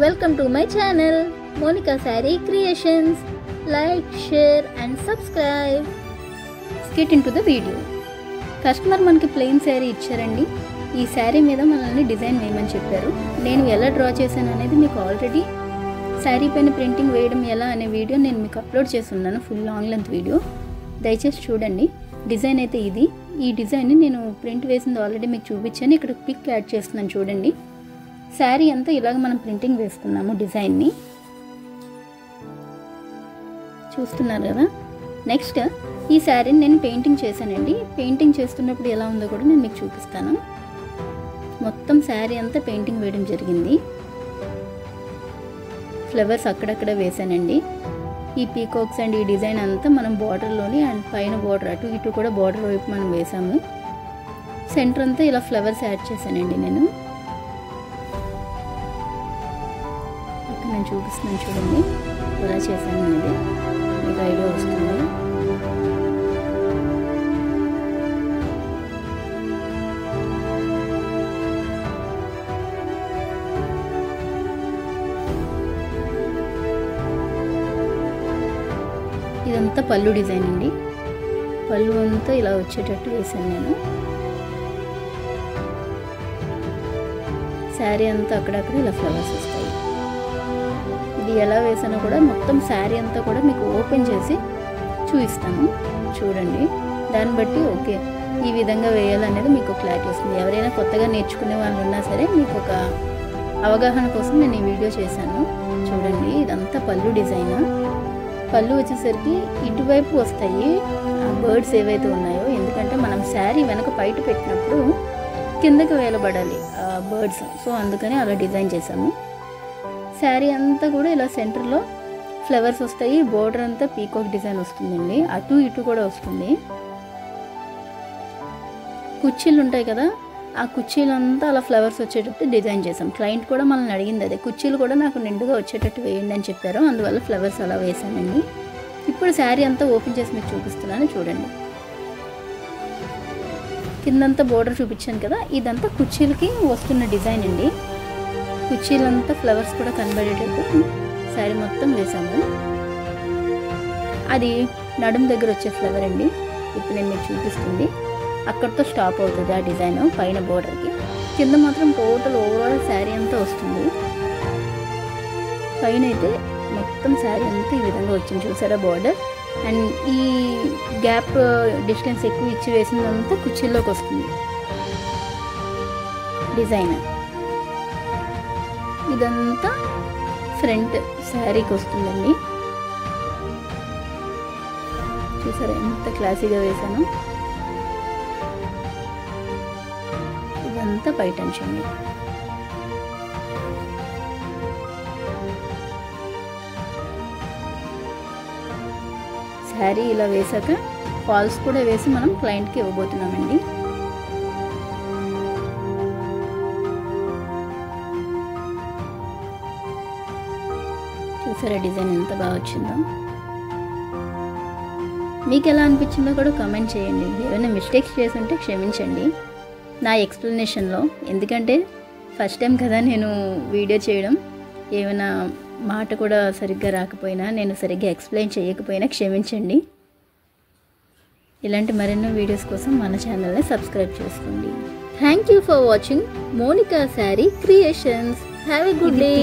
Welcome to my channel, Monica Saree Creations. Like, share and subscribe. Let's get into the video. Customer మనకి plain sari ఇచ్చారండి. ఈ శారీ మీద మనల్ని design వేయమని చెప్పారు. నేను ఎలా డ్రా చేశాను అనేది మీకు ఆల్రెడీ శారీ పైన ప్రింటింగ్ వేయడం ఎలా అనే వీడియో నేను మీకు అప్లోడ్ చేసి ఉన్నాను, ఫుల్ లాంగ్ లెంత్ వీడియో. దయచేసి చూడండి. డిజైన్ అయితే ఇది. ఈ డిజైన్ నేను ప్రింట్ వేసింది ఆల్రెడీ మీకు చూపించాను. ఇక్కడ పిక్ యాడ్ చేస్తున్నాను చూడండి. శారీ అంతా ఇలాగ మనం ప్రింటింగ్ వేసుకున్నాము డిజైన్ని. చూస్తున్నారు కదా. నెక్స్ట్ ఈ శారీని నేను పెయింటింగ్ చేశానండి. పెయింటింగ్ చేస్తున్నప్పుడు ఎలా ఉందో కూడా నేను మీకు చూపిస్తాను. మొత్తం శారీ అంతా పెయింటింగ్ వేయడం జరిగింది. ఫ్లవర్స్ అక్కడక్కడ వేసానండి. ఈ పీకాక్స్ అండ్ ఈ డిజైన్ అంతా మనం బార్డర్లోని అండ్ పైన బార్డర్ అటు ఇటు కూడా బార్డర్ వైపు మనం వేసాము. సెంటర్ అంతా ఇలా ఫ్లవర్స్ యాడ్ చేశానండి నేను. ఇక్కడ నేను చూపిస్తున్నాను చూడండి ఎలా చేశాను అనేది మీకు ఐడియా వస్తుంది. ఇదంతా పళ్ళు డిజైన్ అండి. పళ్ళు అంతా ఇలా వచ్చేటట్టు వేసాను నేను. శారీ అంతా అక్కడక్కడ ఇలా ఫ్లవర్స్ వస్తాయి. ఇది ఎలా వేసానో కూడా మొత్తం శారీ అంతా కూడా మీకు ఓపెన్ చేసి చూపిస్తాను చూడండి. దాన్ని బట్టి ఓకే ఈ విధంగా వేయాలనేది మీకు క్లారిటీ వస్తుంది. ఎవరైనా కొత్తగా నేర్చుకునే వాళ్ళు ఉన్నా సరే మీకు ఒక అవగాహన కోసం నేను ఈ వీడియో చేశాను చూడండి. ఇదంతా పళ్ళు డిజైన్. పళ్ళు వచ్చేసరికి ఇటువైపు వస్తాయి బర్డ్స్ ఏవైతే ఉన్నాయో, ఎందుకంటే మనం శారీ వెనక బయట పెట్టినప్పుడు కిందకి వేలబడాలి బర్డ్స్. సో అందుకని అలా డిజైన్ చేసాము. శారీ అంతా కూడా ఇలా సెంటర్లో ఫ్లవర్స్ వస్తాయి. బోర్డర్ అంతా పీకాక్ డిజైన్ వస్తుందండి. అటు ఇటు కూడా వస్తుంది. కుర్చీలు ఉంటాయి కదా, ఆ కుర్చీలంతా అలా ఫ్లవర్స్ వచ్చేటట్టు డిజైన్ చేసాం. క్లయింట్ కూడా మనల్ని అడిగింది అదే, కుర్చీలు కూడా నాకు నిండుగా వచ్చేటట్టు వేయండి అని చెప్పారు. అందువల్ల ఫ్లవర్స్ అలా వేసానండి. ఇప్పుడు శారీ అంతా ఓపెన్ చేసి మీకు చూపిస్తున్నాను చూడండి. కిందంతా బోర్డర్ చూపించాను కదా, ఇదంతా కుర్చీలకి వస్తున్న డిజైన్ అండి. కుర్చీలంతా ఫ్లవర్స్ కూడా కనబడేటట్టు శారీ మొత్తం వేసాము. అది నడుం దగ్గర వచ్చే ఫ్లవర్ అండి. ఇప్పుడు నేను మీకు చూపిస్తుంది. అక్కడితో స్టాప్ అవుతుంది ఆ డిజైన్ పైన బోర్డర్కి. కింద మాత్రం టోటల్ ఓవరాల్ శారీ అంతా వస్తుంది. పైన అయితే మొత్తం శారీ అంతా ఈ విధంగా వచ్చింది చూసారా బోర్డర్. అండ్ ఈ గ్యాప్ డిస్టెన్స్ ఎక్కువ ఇచ్చి వేసిందంతా కుర్చీల్లోకి వస్తుంది డిజైన్. ఇదంతా ఫ్రంట్ శారీకి వస్తుందండి. చూసారా ఎంత క్లాసీగా వేసాను. ఇదంతా పై టెన్షన్. శారీ ఇలా వేసాక ఫాల్స్ కూడా వేసి మనం క్లయింట్కి ఇవ్వబోతున్నామండి. చూసారా డిజైన్ ఎంత బాగా వచ్చిందో. మీకు ఎలా అనిపించిందో కూడా కామెంట్ చేయండి. ఏమైనా మిస్టేక్స్ చేసి ఉంటే క్షమించండి నా ఎక్స్ప్లెనేషన్లో. ఎందుకంటే ఫస్ట్ టైం కదా నేను వీడియో చేయడం. ఏమైనా మాట కూడా సరిగ్గా రాకపోయినా, నేను సరిగ్గా ఎక్స్ప్లెయిన్ చేయకపోయినా క్షమించండి. ఇలాంటి మరెన్నో వీడియోస్ కోసం మన ఛానల్ని సబ్స్క్రైబ్ చేసుకోండి. Thank you for watching Monika saree creations. Have a good day.